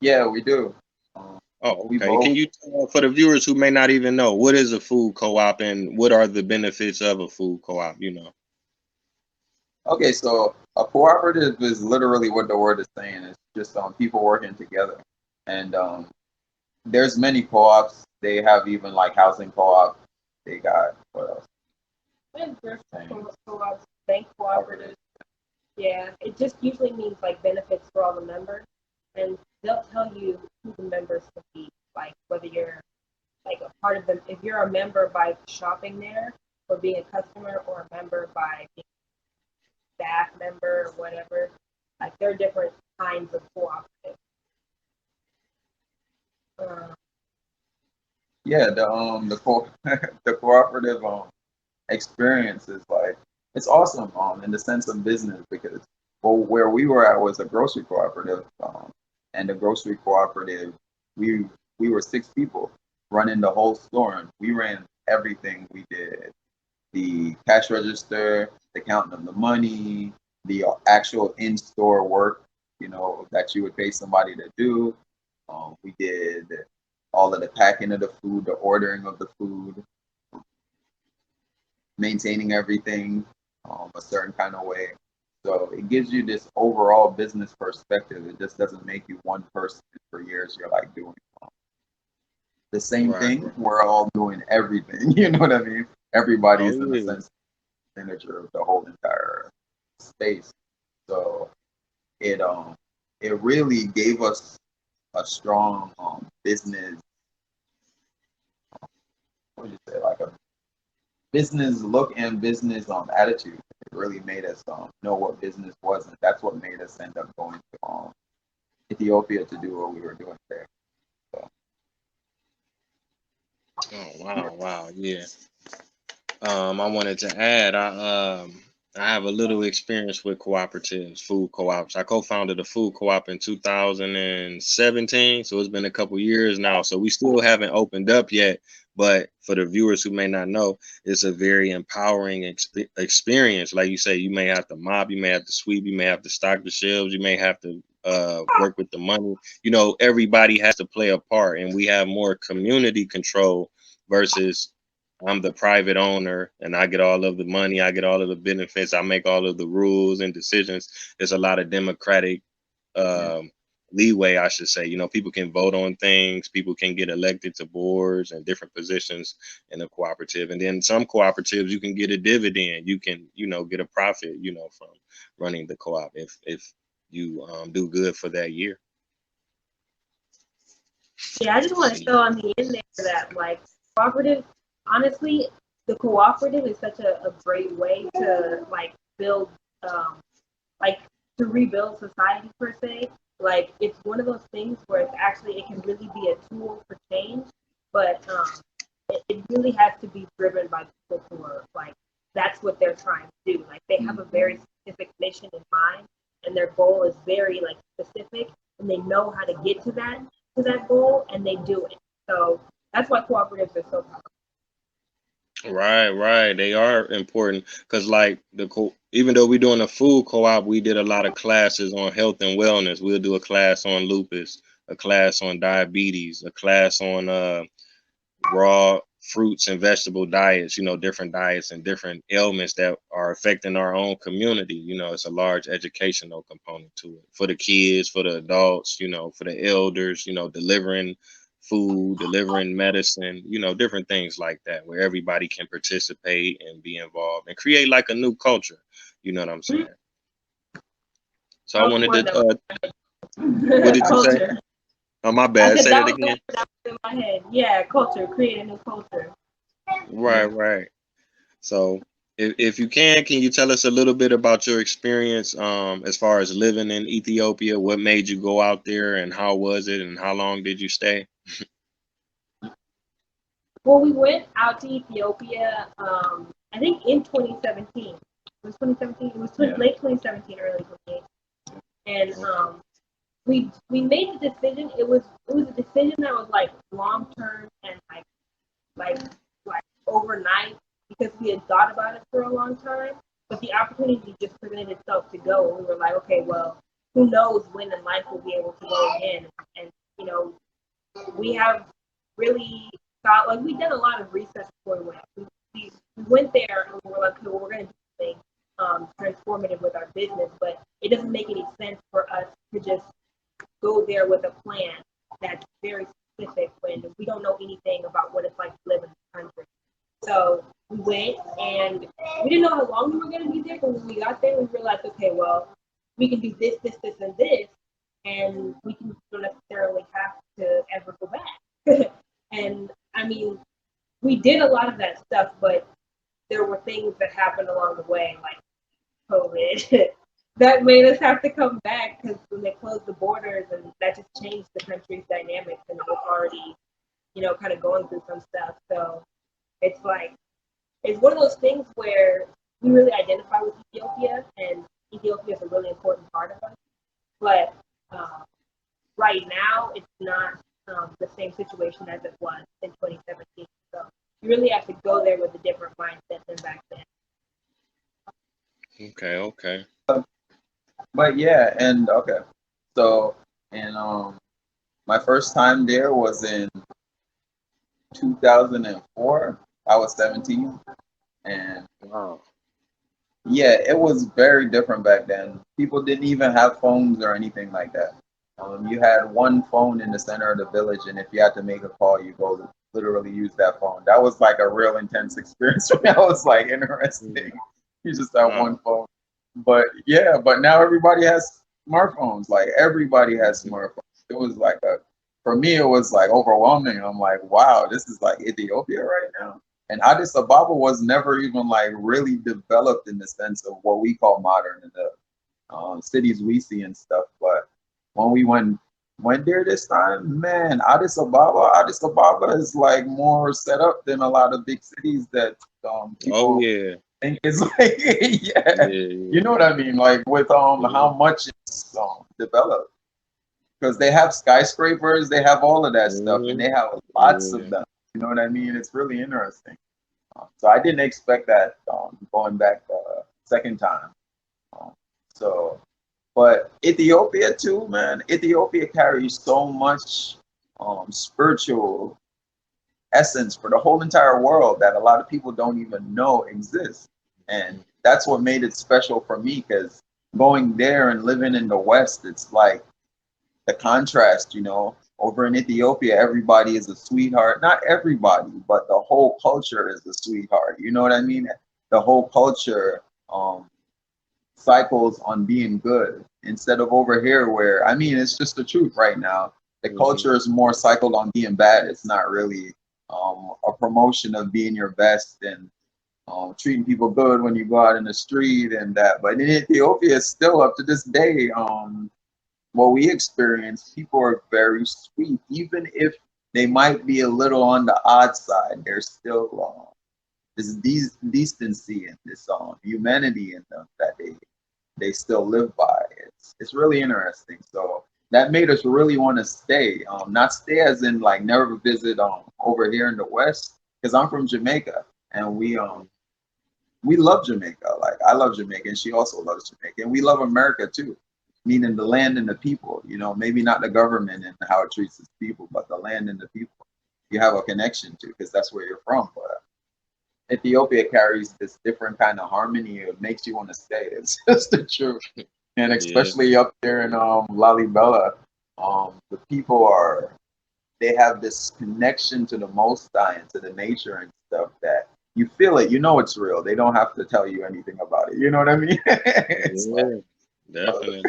Yeah, we do. Um, Oh, we okay. Can both. you tell for the viewers who may not even know what is a food co-op and what are the benefits of a food co-op? Okay, so a cooperative is literally what the word is saying. It's just people working together. And there's many co-ops. They have even like housing co-op. They got what else? And there's Things. co-ops, bank cooperatives. Yeah, it just usually means like benefits for all the members, and they'll tell you who the members can be, like whether you're like a part of them. If you're a member by shopping there or being a customer, or a member by being a staff member or whatever, like there are different kinds of cooperatives. Uh, Yeah, the cooperative experience is like it's awesome in the sense of business because well where we were at was a grocery cooperative and the grocery cooperative we we were 6 people running the whole store and we ran everything. We did the cash register, the counting of the money, the actual in-store work, that you would pay somebody to do. We did all of the packing of the food, the ordering of the food, maintaining everything a certain kind of way. So it gives you this overall business perspective. It just doesn't make you one person for years. You're like doing the same Right. thing. We're all doing everything. You know what I mean? Oh Everybody's in a yeah. sense manager of the whole entire space. So it it really gave us a strong business. What would you say? Like a business look and business attitude. It really made us know what business was, and that's what made us end up going to Ethiopia to do what we were doing there. So, Oh wow, wow, yeah. I wanted to add, I have a little experience with cooperatives, food co-ops. I co-founded a food co-op in 2017, so it's been a couple years now. So we still haven't opened up yet, but for the viewers who may not know, it's a very empowering experience. Like you say, you may have to mop, you may have to sweep, you may have to stock the shelves, you may have to work with the money. Everybody has to play a part, and we have more community control versus I'm the private owner and I get all of the money, I get all of the benefits, I make all of the rules and decisions. There's a lot of democratic yeah, um, leeway, I should say. People can vote on things, people can get elected to boards and different positions in a cooperative. And then some cooperatives, you can get a dividend, you can, get a profit, from running the co-op if you do good for that year. yeah, I just want to throw on the end there that like cooperative, honestly, the cooperative is such a great way to like build um, like to rebuild society per se. Like it's one of those things where it's actually it can really be a tool for change, but it really has to be driven by people who are like that's what they're trying to do. Like they have a mm-hmm. very specific mission in mind, and their goal is very like specific, and they know how to get to that goal, and they do it. So that's why cooperatives are so powerful. Right, right. They are important because, like, even though we're doing a food co-op, we did a lot of classes on health and wellness. We'll do a class on lupus, a class on diabetes, a class on raw fruits and vegetable diets. Different diets and different ailments that are affecting our own community. It's a large educational component to it for the kids, for the adults. For the elders. Delivering food, delivering medicine, different things like that, where everybody can participate and be involved and create like a new culture. You know what I'm saying? So I That was the wanted word to, that was what did you say? culture. Oh, my I bad. said Say that that was the again. word that was in my head. Yeah, culture, create a new culture. Right, right. So, if you can you tell us a little bit about your experience as far as living in Ethiopia? What made you go out there, and how was it, and how long did you stay? Well, we went out to Ethiopia. I think in 2017. It was 2017. It was Yeah, late 2017, early 2018. And Okay. we made the decision. It was a decision that was like long term and like like overnight because we had thought about it for a long time. But the opportunity just presented itself to go, and we were like, okay, well, who knows when in life we'll be able to go again. And you know, we have really thought like we did a lot of research before we went. We went there and we were like, okay, well, we're going to do something transformative with our business, but it doesn't make any sense for us to just go there with a plan that's very specific when we don't know anything about what it's like to live in the country. So we went and we didn't know how long we were going to be there, but when we got there, we realized, okay, well, we can do this, this, this, and this, and we can don't necessarily have to ever go back. And I mean, we did a lot of that stuff, but there were things that happened along the way, like COVID, that made us have to come back because when they closed the borders, and that just changed the country's dynamics, and it was already, kind of going through some stuff. So it's like it's one of those things where we really identify with Ethiopia, and Ethiopia is a really important part of us. But right now, it's not the same situation as it was in 2017. So you really have to go there with a different mindset than back then. Okay, okay. But yeah, and okay. So, and my first time there was in 2004. I was 17, and Wow. yeah, it was very different back then. People didn't even have phones or anything like that. You had one phone in the center of the village, and if you had to make a call, you go literally use that phone. That was like a real intense experience for me. I was like, interesting. Mm. You just have one Wow. phone. But yeah, but now everybody has smartphones. Like everybody has Mhm. smartphones. It was like for me, it was like overwhelming. I'm like, wow, this is like Ethiopia right now. And Addis Ababa was never even like really developed in the sense of what we call modern in the cities we see and stuff. But when we went there this time, man, Addis Ababa is like more set up than a lot of big cities that Oh people yeah. think is like, yeah, Yeah, you know yeah. what I mean? Like with Mhm. how much it's developed because they have skyscrapers, they have all of that stuff, and Mhm. they have lots of Yeah. them. You know what I mean? It's really interesting. So I didn't expect that going back second time. Um, so, but Ethiopia too, man. Ethiopia carries so much spiritual essence for the whole entire world that a lot of people don't even know exists. And that's what made it special for me because going there and living in the West, it's like the contrast, over in Ethiopia, everybody is a sweetheart. Not everybody, but the whole culture is a sweetheart. You know what I mean? The whole culture cycles on being good instead of over here where, I mean, it's just the truth right now. The Mhm. culture is more cycled on being bad. It's not really a promotion of being your best and treating people good when you go out in the street and that. But in Ethiopia, it's still up to this day. What we experience, people are very sweet, even if they might be a little on the odd side. There's still this decency and this humanity in them that they still live by. It's really interesting. So that made us really want to stay. Not stay as in like never visit over here in the West, because I'm from Jamaica and we love Jamaica. Like I love Jamaica and she also loves Jamaica. And we love America too. Meaning the land and the people, maybe not the government and how it treats its people, but the land and the people you have a connection to because that's where you're from. But Ethiopia carries this different kind of harmony. It makes you want to stay. It's just the truth. And Yeah. especially up there in Lalibela, the people they have this connection to the Most High and to the nature and stuff that you feel it. You know it's real. They don't have to tell you anything about it. You know what I mean? It's like, Yeah. Definitely.